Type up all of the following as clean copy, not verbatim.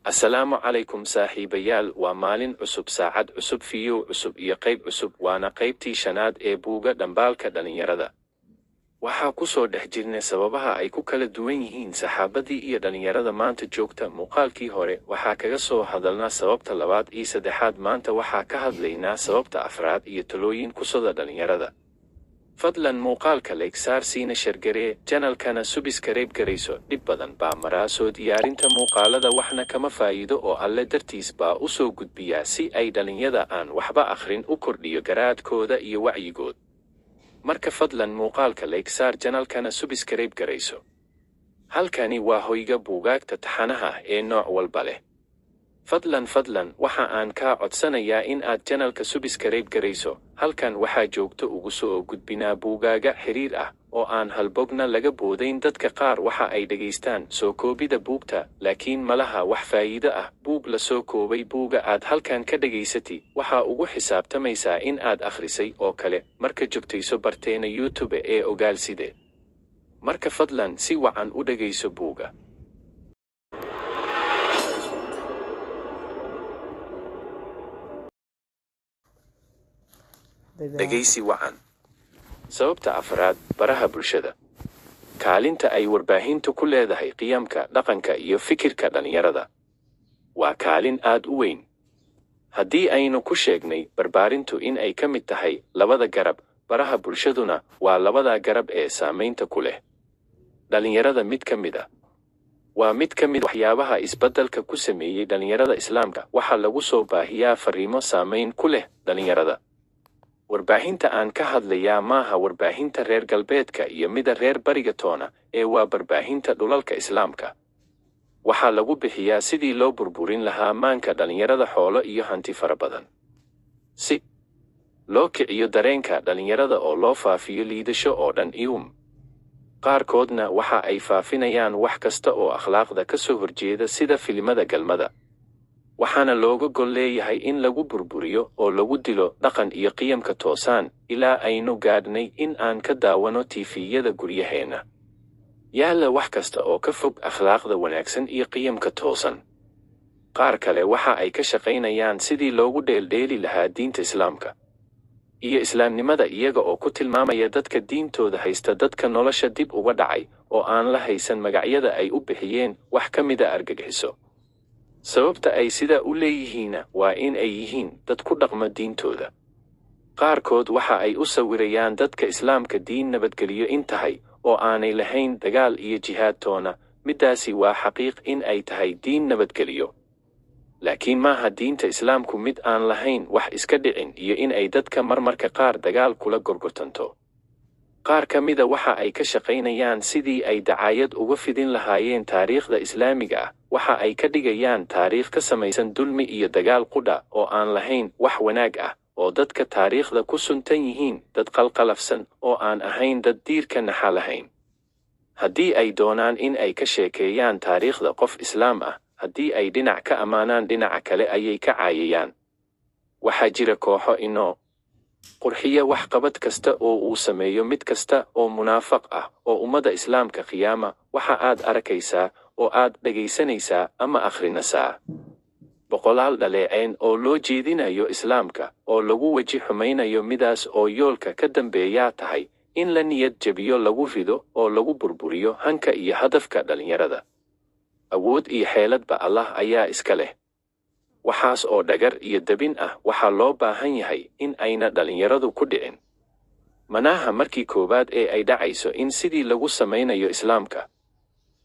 Assalaamu calaykum saaxiibayaal, waa maalin cusub, saacad cusub, fiyo cusub iyo qayb cusub. Waana qaybtii shanaad ee buugga dhambaalka dhalinyarada. Waxaa ku soo dhex jirnay sababaha ay ku kala duwan yihiin saxaabadii iyo dhalinyarada maanta joogta. Muuqaalkii hore waxaa kaga soo hadalnaa sababta labaad iyo saddexaad. Maanta waxaa ka hadlaynaa sababta afraad iyo talooyin ku soda dhalinyarada. fadlan muuqaalka like saar, siina shargaree, channelkana subscribe garayso. Dhib badan baa maraa soo diyaarinta muuqaalada, waxna kama faa'iido oo alle dartiis baa u soo gudbiyaa si ay dhalinyada aan waxba akhrin u kordhiyo garaadkooda iyo wacyigood. Marka fadlan muuqaalka like saar, channelkana subscribe garayso. Halkani waa hoyga buugaagta taxanaha ee nooc walba leh. fadlan waxa aan kaa codsanayaa in aad channelka subscribe garayso. Halkan waxaa joogto ugu soo gudbinaa buugaaga xiriir ah oo aan halbogna laga boodayn. Dadka qaar waxa ay dhageystaan soo koobida buugta, laakiin malaha wax faa'iido ah. Buug la soo koobay buuga aad halkan ka dhageysatay waxa ugu xisaabtamaysaa in aad akhrisay oo kale marka joogtayso barteena YouTube ee ogaalside. Marka fadlan si wacan u dhageyso buuga. dhegaysi wacan. Sababta afraad, baraha bulshada. Kaalinta ay warbaahintu ku leedahay qiyamka, dhaqanka iyo fikirka dhalinyarada waa kaalin aad u weyn. Haddii aynu ku sheegnay barbaarintu in ay ka mid tahay labada garab, baraha bulshaduna waa labada garab ee saamaynta ku leh dhalinyarada. Mid ka mid ah waa mid ka mid waxyaabaha isbeddelka ku sameeyey dhalinyarada Islaamka. Waxaa lagu soo baahiyaa fariimo saamayn ku leh dhalinyarada. Warbaahinta aan ka hadlayaa maaha warbaahinta reer galbeedka iyo mida reer bariga toona, ee waa barbaahinta dhulalka Islaamka. Waxaa lagu bixiyaa sidii loo burburin lahaa maanka dhalinyarada, xoolo iyo hanti fara badan, si loo kiciyo dareenka dhalinyarada oo loo faafiyo liidasho oo dhan. Qaarkoodna waxa ay faafinayaan wax kasta oo akhlaaqda ka soo horjeeda, sida filimada galmada. Waxaana looga gol leeyahay in lagu burburiyo oo lagu dilo dhaqan iyo qiyamka toosan, ilaa aynu gaadhnay in aan ka daawano tiifiyada guryaheena yaalla wax kasta oo ka fog akhlaaqda wanaagsan iyo qiyamka toosan. Qaar kale waxa ay ka shaqaynayaan sidii loogu dheeldheeli lahaa diinta Islaamka iyo islaamnimada, iyaga oo ku tilmaamaya dadka diintooda haysta dadka nolosha dib uga dhacay oo aan la haysan magacyada ay u bixiyeen wax ka mida argagixiso. Sababta ay sidaa u leeyihiinna waa in ay yihiin dad ku dhaqma diintooda. Qaarkood waxa ay u sawirayaan dadka Islaamka diin nabadgeliyo in tahay, oo aanay lahayn dagaal iyo jihaad toona. Midaasi waa xaqiiq in ay tahay diin nabadgeliyo, laakiin maaha diinta Islaamku mid aan lahayn wax iska dhicin iyo in ay dadka marmarka qaar dagaal kula gorgortanto. Qaar ka mida waxa ay ka shaqaynayaan sidii ay dacaayad uga fidin lahaayeen taariikhda Islaamiga ah. Waxa ay ka dhigayaan taariikh ka samaysan dulmi iyo dagaal qudha oo aan lahayn wax wanaag ah, oo dadka taariikhda ku suntan yihiin dad qalqalafsan oo aan ahayn dad diirka naxa lahayn. Haddii ay doonaan in ay ka sheekeeyaan taariikhda qof Islaam ah, haddii ay dhinac ka ammaanaan, dhinaca kale ayay ka caayayaan. Waxaa jira kooxo inoo qurxiya waxqabad kasta oo uu sameeyo mid kasta oo munaafaq ah oo ummadda Islaamka qiyaama. Waxa aad arkaysaa oo aad dhagaysanaysaa ama akhrinaysaa boqolaal dhaleeceyn oo loo jeedinayo Islaamka oo lagu waji xumaynayo, midaas oo yoolka ka dambeeyaa tahay in la niyad jabiyo, lagu rido oo lagu burburiyo hanka iyo hadafka dhalinyarada. Awood iyo xeeladba Allah ayaa iska leh. Waxaas oo dhagar iyo dabin ah waxaa loo baahan yahay in ayna dhalinyaradu ku dhicin. Manaha markii koowaad ee ay dhacayso in sidii lagu samaynayo Islaamka.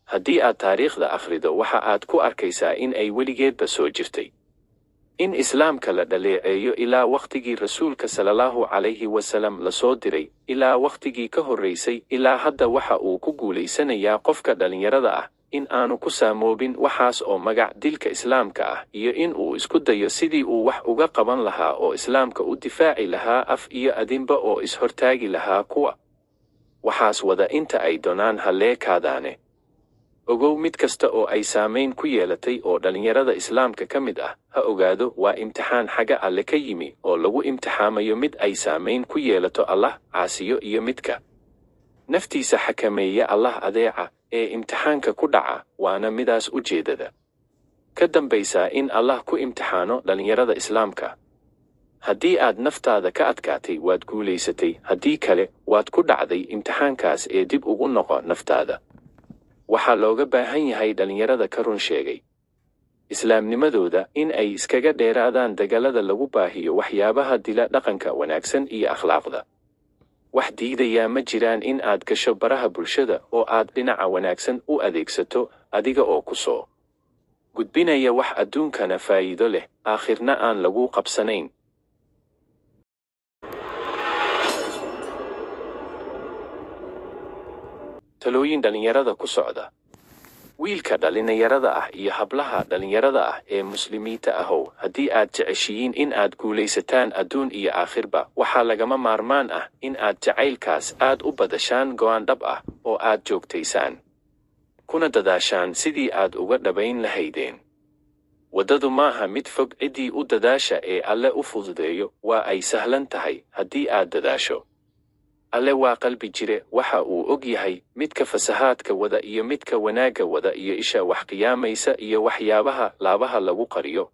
Haddii aad taariikhda akhrido waxa aad ku arkaysaa in ay weligeedba soo jirtay in Islaamka la dhaleeceeyo ilaa wakhtigii rasuulka sallallahu calayhi wasallam la soo diray, ilaa wakhtigii ka horreysay, ilaa hadda. Waxa uu ku guulaysanayaa qofka dhalinyarada ah in aanu ku saamoobin waxaas oo magac dilka Islaamka ah, iyo in uu isku dayo sidii uu wax uga qaban lahaa oo Islaamka u difaaci lahaa af iyo adinba, oo ishortaagi lahaa kuwa waxaas wada inta ay doonaan ha leekaadaane. Ogow, mid kasta oo ay saamayn ku yeelatay oo dhalinyarada Islaamka ka mid ah, ha ogaado waa imtixaan xagga Alle ka yimi oo lagu imtixaamayo mid ay saamayn ku yeelato Allah caasiyo iyo midka naftiisa xakameeya Allah adeeca ee imtixaanka ku dhaca. Waana midaas ujeedada. ka dambaysaa in Allah ku imtixaano dhalinyarada Islaamka. haddii aad naftaada ka adkaatay waad guulaysatay, haddii kale waad ku dhacday imtixaankaas ee dib ugu noqo naftaada. waxaa looga baahan yahay dhalinyarada ka run sheegay islaamnimadooda in ay iskaga dheeraadaan dagaalada lagu baahiyo waxyaabaha dila dhaqanka wanaagsan iyo akhlaaqda. wax diidayaa ma jiraan in aad gasho baraha bulshada oo aad dhinaca wanaagsan u adeegsato adiga oo ku soo gudbinaya wax adduunkana faa'iido leh, aakhirna aan lagu qabsanayn. talooyin dhalinyarada ku socda. wiilka dhalinyarada ah iyo hablaha dhalinyarada ah ee muslimiinta ahow, haddii aad jeceshihiin in aad guulaysataan adduun iyo aakhirba, waxaa lagama maarmaan ah in aad jacaylkaas aad u badashaan go'aan dhab ah oo aad joogtaysaan, kuna dadaashaan sidii aad uga dhabayn lahaydeen. waddadu maaha mid fog, ciddii u dadaasha ee Alle u fududeeyo waa ay sahlan tahay haddii aad dadaasho. Alle waa qalbi jire, waxa uu og yahay midka fasahaadka wada iyo midka wanaagga wada iyo isha wax qiyaamaysa iyo waxyaabaha laabaha lagu qariyo.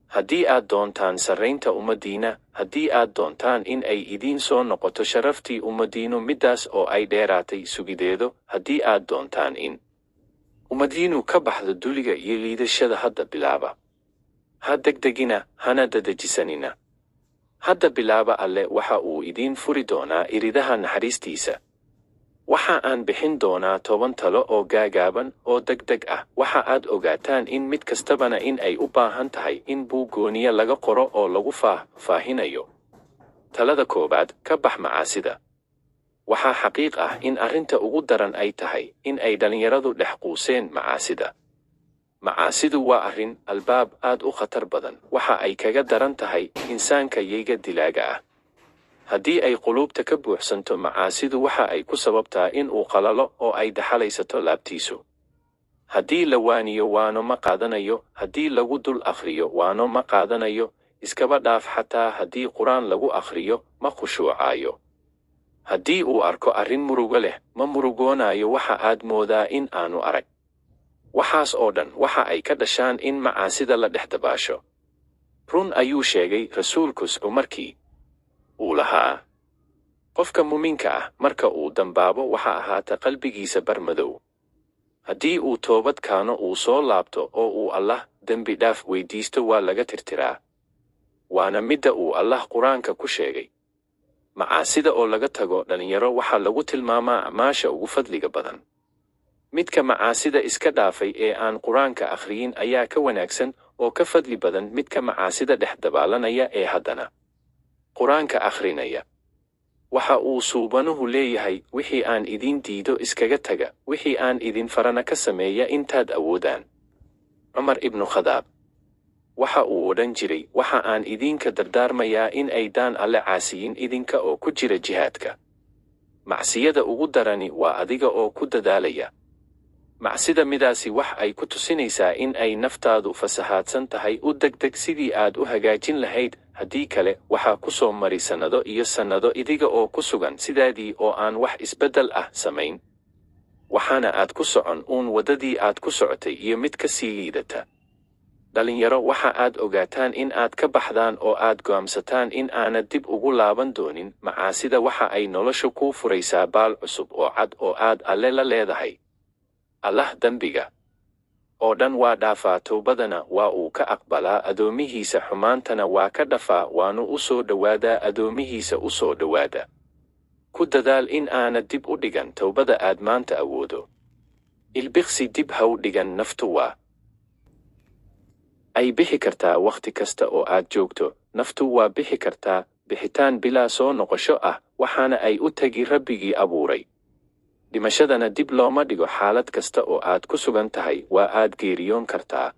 haddii aad doontaan sarraynta ummadiina, haddii aad doontaan in ay idiin soo noqoto sharaftii ummadiinu middaas oo ay dheeraatay sugideedo, haddii aad doontaan in ummadiinu ka baxdo duliga iyo liidashada, hadda bilaaba. ha degdegina, hana dadajisanina. hadda bilaaba, Alle waxa uu idiin furi doonaa iridaha naxariistiisa. waxa aan bixin doonaa 10 talo oo gaagaaban oo degdeg ah. waxa aad ogaataan in mid kastabana in ay u baahan tahay in buug gooniya laga qoro oo lagu faahfaahinayo. talada koowaad, ka bax macaasida. waxaa xaqiiq ah in arrinta ugu daran ay tahay in ay dhalinyaradu dhex quuseen macaasida. macaasidu waa arrin albaab aad u khatar badan. waxa ay kaga daran tahay insaanka yeyga dilaaga ah. haddii ay quluubta ka buuxsanto macaasidu, waxa ay ku sababtaa in uu qalalo oo ay daxalaysato laabtiisu. haddii la waaniyo waano ma qaadanayo, haddii lagu dul akhriyo waano ma qaadanayo, iskaba dhaaf xataa haddii quraan lagu akhriyo ma khushuucaayo. haddii uu arko arrin murugo leh ma murugoonayo, waxa aad moodaa in aanu arag. waxaas oo dhan waxa ay ka dhashaan in macaasida la dhex dabaasho. run ayuu sheegay rasuulkus markii uu lahaa, qofka muuminka ah marka uu dambaabo waxa ahaata qalbigiisa barmadow. haddii uu toobad kaano uu soo laabto oo uu Allah dembi dhaaf weydiisto waa laga tirtiraa. waana midda uu Allah quraanka ku sheegay. macaasida oo laga tago dhalinyaro waxaa lagu tilmaamaa acmaasha ugu fadliga badan. midka macaasida iska dhaafay ee aan quraanka akhriyin ayaa ka wanaagsan oo ka fadli badan midka macaasida dhex dabaalanaya ee haddana quraanka akhrinaya. waxa uu suubanuhu leeyahay, wixii aan idin diido iskaga taga, wixii aan idin farana ka sameeya intaad awoodaan. Cumar ibnu Khadaab waxa uu odhan jiray, waxa aan idinka dardaarmayaa in aydaan Alle caasiyin idinka oo ku jira jihaadka. macsiyada ugu darani waa adiga oo ku dadaalaya. macsida midaasi wax ay ku tusinaysaa in ay naftaadu fasahaadsan tahay. u degdeg sidii aad u hagaajin lahayd, haddii kale waxaa ku soo mari sannado iyo sannado idiga oo ku sugan sidaadii oo aan wax isbeddel ah samayn. waxaana aad ku socon waddadii aad ku socotay iyo mid ka sii liidata. dhalinyaro, waxa aad ogaataan in aad ka baxdaan oo aad go'aamsataan in aanad dib ugu laaban doonin. macaasida waxa ay nolosha kuu furaysaa baal cusub oo cad oo aad Alle la leedahay. Allah dembiga oo dhan waa dhaafaa, towbadana waa uu ka aqbalaa, addoomihiisa xumaantana waa ka dhafaa, waanu u soo dhowaadaa addoomihiisa u soo dhowaada. ku dadaal in aanad dib u dhigan towbada aad maanta awoodo. ilbiqsi dib ha u dhigan. naftu waa ay bixi kartaa wakhti kasta oo aad joogto. naftu waa bixi kartaa bixitaan bilaa soo noqosho ah, waxaana ay u tagi Rabbigii abuuray. dhimashadana dib looma dhigo. xaalad kasta oo aad ku sugan tahay waa aad geeriyoon kartaa.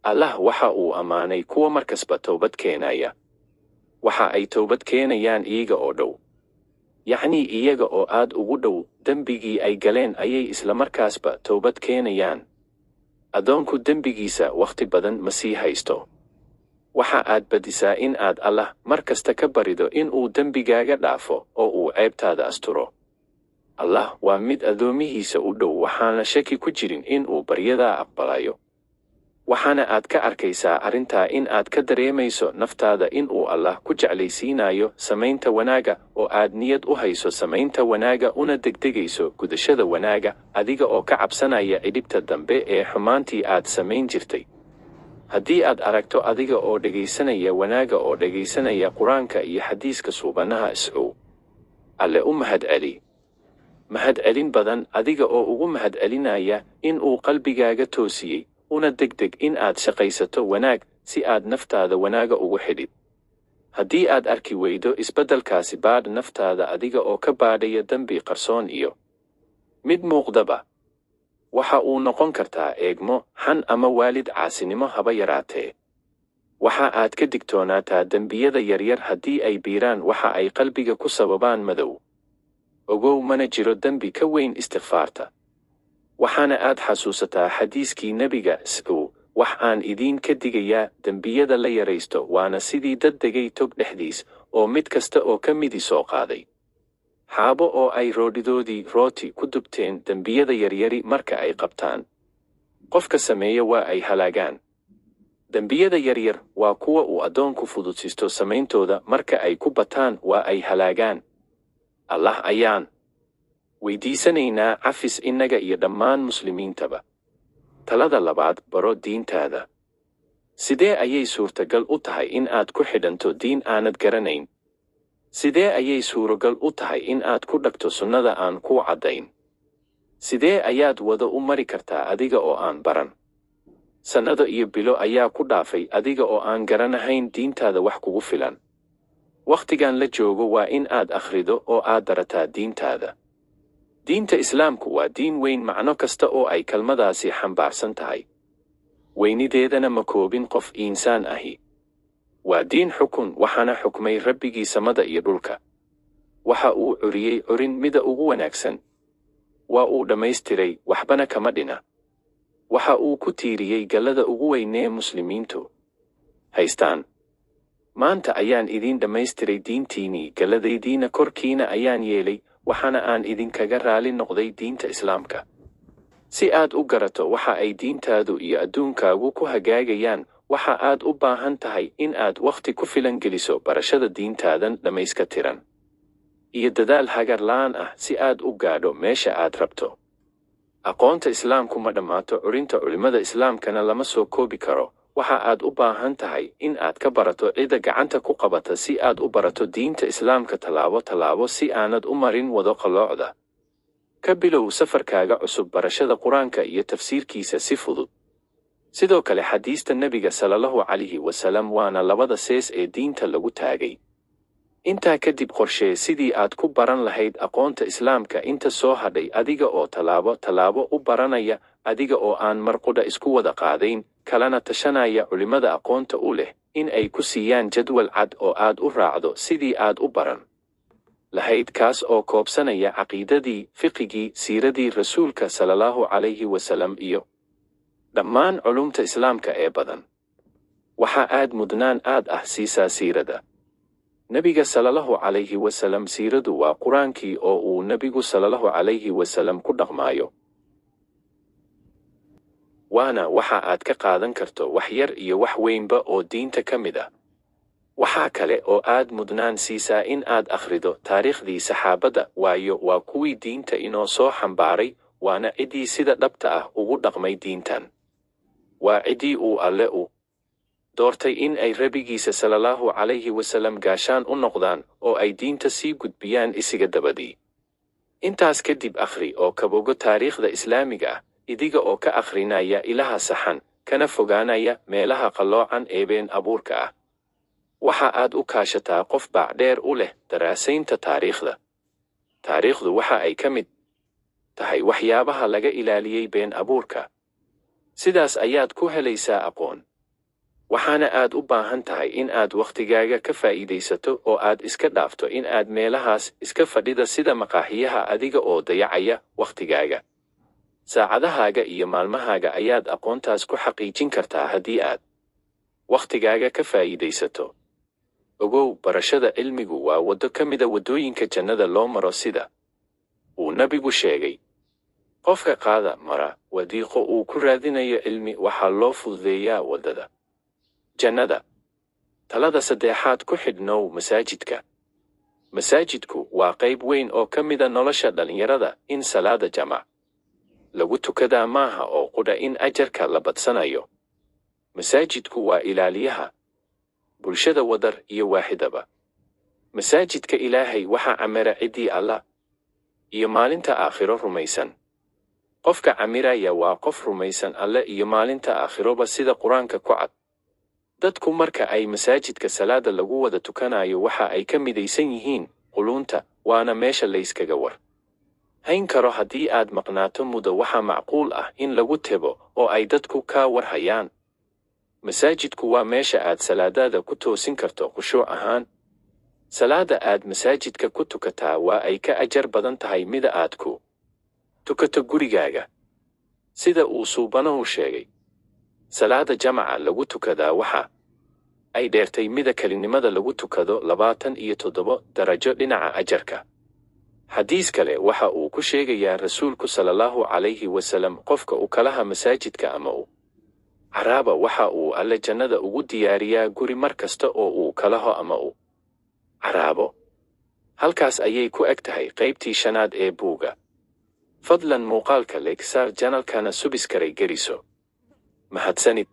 Allah waxa uu ammaanay kuwa markasba towbad keenaya. waxa ay towbad keenayaan iyaga oo dhow. yacnii iyaga oo aad ugu dhow dembigii ay galeen ayay islamarkaasba towbad keenayaan. addoonku dembigiisa wakhti badan ma sii haysto. waxa aad badisaa in aad Allah mar kasta ka barido in uu dembigaaga dhaafo oo uu ceebtaada asturo. Allah waa mid addoomihiisa u dhow, waxaana shaki ku jirin in uu baryadaa aqbalayo. waxaana aad ka arkaysaa arrintaa in aad ka dareemayso naftaada in uu Allah ku jeclaysiinayo samaynta wanaaga oo aad niyad u hayso samaynta wanaaga una degdegayso gudashada wanaaga adiga oo ka cabsanaya cidhibta dambe ee xumaantii aad samayn jirtay. haddii aad aragto adiga oo dhegaysanaya wanaaga oo dhegaysanaya qur-aanka iyo xadiiska suubanaha iscow alle u mahadceli mahadcelin badan adiga oo ugu mahadcelinaya in uu qalbigaaga toosiyey una degdeg in aad shaqaysato wanaag si aad naftaada wanaaga ugu xidhid. haddii aad arki weydo isbeddelkaasi baadh naftaada adiga oo ka baadhaya dembi qarsoon iyo mid muuqdaba. waxa uu noqon kartaa eegmo, xan ama waalid caasinimo haba yaraatee. waxa aad ka digtoonaataa dembiyada yaryar haddii ay biiraan waxa ay qalbiga ku sababaan madow. ogow mana jiro dembi ka weyn istikfaarta. waxaana aad xasuusataa xadiiskii nebiga is'ow wax aan idiin ka digayaa dembiyada la yaraysto waana sidii dad degay tog dhexdiis oo mid kasta oo ka midi soo qaaday xaabo oo ay roodhidoodii rooti ku dubteen. dembiyada yaryari marka ay qabtaan qofka sameeya waa ay halaagaan. dembiyada yaryar waa kuwa uu addoonku fududsiisto samayntooda marka ay ku bataan waa ay halaagaan. allah ayaan weydiisanaynaa cafis innaga iyo dhammaan muslimiintaba. talada labaad, baro diintaada. sidee ayay suurtagal u tahay in aad ku xidhanto diin aanad garanayn? sidee ayay suuragal u tahay in aad ku dhagto sunnada aan kuu caddayn? sidee ayaad wada u mari kartaa adiga oo aan baran? sannado iyo bilo ayaa ku dhaafay adiga oo aan garanahayn diintaada wax kugu filan. wakhtigan la joogo waa in aad akhrido oo aad barataa diintaada. diinta islaamku waa diin weyn macno kasta oo ay kelmadaasi xambaarsan tahay. weynideedana ma koobin qof insaan ahi. waa diin xukun waxaana xukmay rabbigii samada iyo dhulka. waxa uu curiyey curin mida ugu wanaagsan. waa uu dhammaystiray waxbana kama dhina. waxa uu ku tiiriyey gallada ugu weynee muslimiintu haystaan. maanta ayaan idin dhammaystiray diintiinii, galladaydiina korkiina ayaan yeelay, waxaana aan idinkaga raali noqday diinta islaamka. si aad u garato waxa ay diintaadu iyo adduunkaagu ku hagaagayaan, waxa aad u baahan tahay in aad wakhti ku filan geliso barashada diintaadan dhammayska tiran iyo dadaal hagar la'aan ah si aad u gaadho meesha aad rabto. aqoonta islaamku ma dhammaato, curinta culimmada islaamkana lama soo koobi karo. waxa aad u baahan tahay in aad ka barato cidda gacanta ku qabata si aad u barato diinta islaamka tallaabo tallaabo si aanad u marin wado qalloocda. ka bilow safarkaaga cusub barashada qur-aanka iyo tafsiirkiisa si fudud. sidoo kale xadiista nebiga sallallahu calayhi wasallam waana labada sees ee diinta lagu taagay. intaa kadib qorshee sidii aad ku baran lahayd aqoonta islaamka inta soo hadhay adiga oo tallaabo tallaabo u baranaya, adiga oo aan mar qudha isku wada qaadayn, kalena tashanaya culimmada aqoonta u leh in ay ku siiyaan jadwal cad oo aad u raacdo sidii aad u baran lahayd, kaas oo koobsanaya caqiidadii, fiqigii, siiradii rasuulka sallallahu calayhi wasallam iyo dhammaan culumta islaamka ee badan. waxa aad mudnaan aad ah siisaa siirada nebiga sallallahu calayhi wasallam. siiradu waa qur-aankii oo uu nebigu sallallahu calayhi wasallam ku dhaqmaayo. waana waxa aad ka qaadan karto wax yar iyo wax weynba oo diinta ka mid ah. waxaa kale oo aad mudnaan siisaa in aad akhrido taariikhdii saxaabadda, waayo waa kuwii diinta inoo soo xambaaray, waana ciddii sida dhabta ah ugu dhaqmay diintan. waa ciddii uu alle u doortay in ay rabbigiisa sallallahu calayhi wasallam gaashaan u noqdaan oo ay diinta sii gudbiyaan isiga dabadii. intaas kadib akhri oo kabogo taariikhda islaamiga ah, idiga oo ka akhrinaya ilaha saxan, kana fogaanaya meelaha qalloocan ee been abuurka ah. waxa aad u kaashataa qof baacdheer u leh daraasaynta taariikhda. taariikhdu waxa ay ka mid tahay waxyaabaha laga ilaaliyey been abuurka. sidaas ayaad ku helaysaa aqoon. waxaana aad u baahan tahay in aad wakhtigaaga ka faa'iidaysato oo aad iska dhaafto in aad meelahaas iska fadhida sida maqaaxiyaha adiga oo dayacaya wakhtigaaga. saacadahaaga iyo maalmahaaga ayaad aqoontaas ku xaqiijin kartaa haddii aad wakhtigaaga ka faa'iidaysato. ogow, barashada cilmigu waa waddo ka mida waddooyinka jannada loo maro sida uu nabigu sheegay. qofka qaada mara wadiiqo uu ku raadinayo cilmi waxaa loo fududeeyaa waddada jannada. Talada saddexaad ku xidhnow masaajidka. Masaajidku waa qayb weyn oo ka mida nolosha dhalinyarada. In salaada jamac lagu tukadaa maaha oo qudha in ajarka la badsanayo. Masaajidku waa ilaaliyaha bulshada wadar iyo waaxidaba. Masaajidka Ilaahay waxaa camira ciddii Allah iyo maalinta aakhiro rumaysan. Qofka camiraya waa qof rumaysan Alle iyo maalinta aakhiroba sida Qur'aanka ku cad. Dadku marka ay masaajidka salaada lagu wada tukanayo waxa ay ka midaysan yihiin qulunta, waana meesha layskaga war hayn karo. Haddii aad maqnaato muddo waxaa macquul ah in lagu tebo oo ay dadku ka war hayaan. Masaajidku waa meesha aad salaadaada ku toosin karto khushuuc ahaan. Salaada aad masaajidka ku tukataa waa ay ka ajar badan tahay mida aad ku tukato gurigaaga. Sida uu suubanahu sheegay, salaada jamaca lagu tukadaa waxa ay dheertay mida kelinimada lagu tukado 27 darajo dhinaca ajarka. Xadiis kale waxa uu ku sheegayaa rasuulku sallallahu calayhi wasallam, qofka u kalaha masaajidka ama u caraaba waxa uu Alle jannada ugu diyaariyaa guri mar kasta oo uu kalaho ama u caraabo. Halkaas ayay ku eg tahay qaybtii 5aad ee buuga. Fadlan muuqaalka like saar channelkana subscribe geliso. Mahadsanid.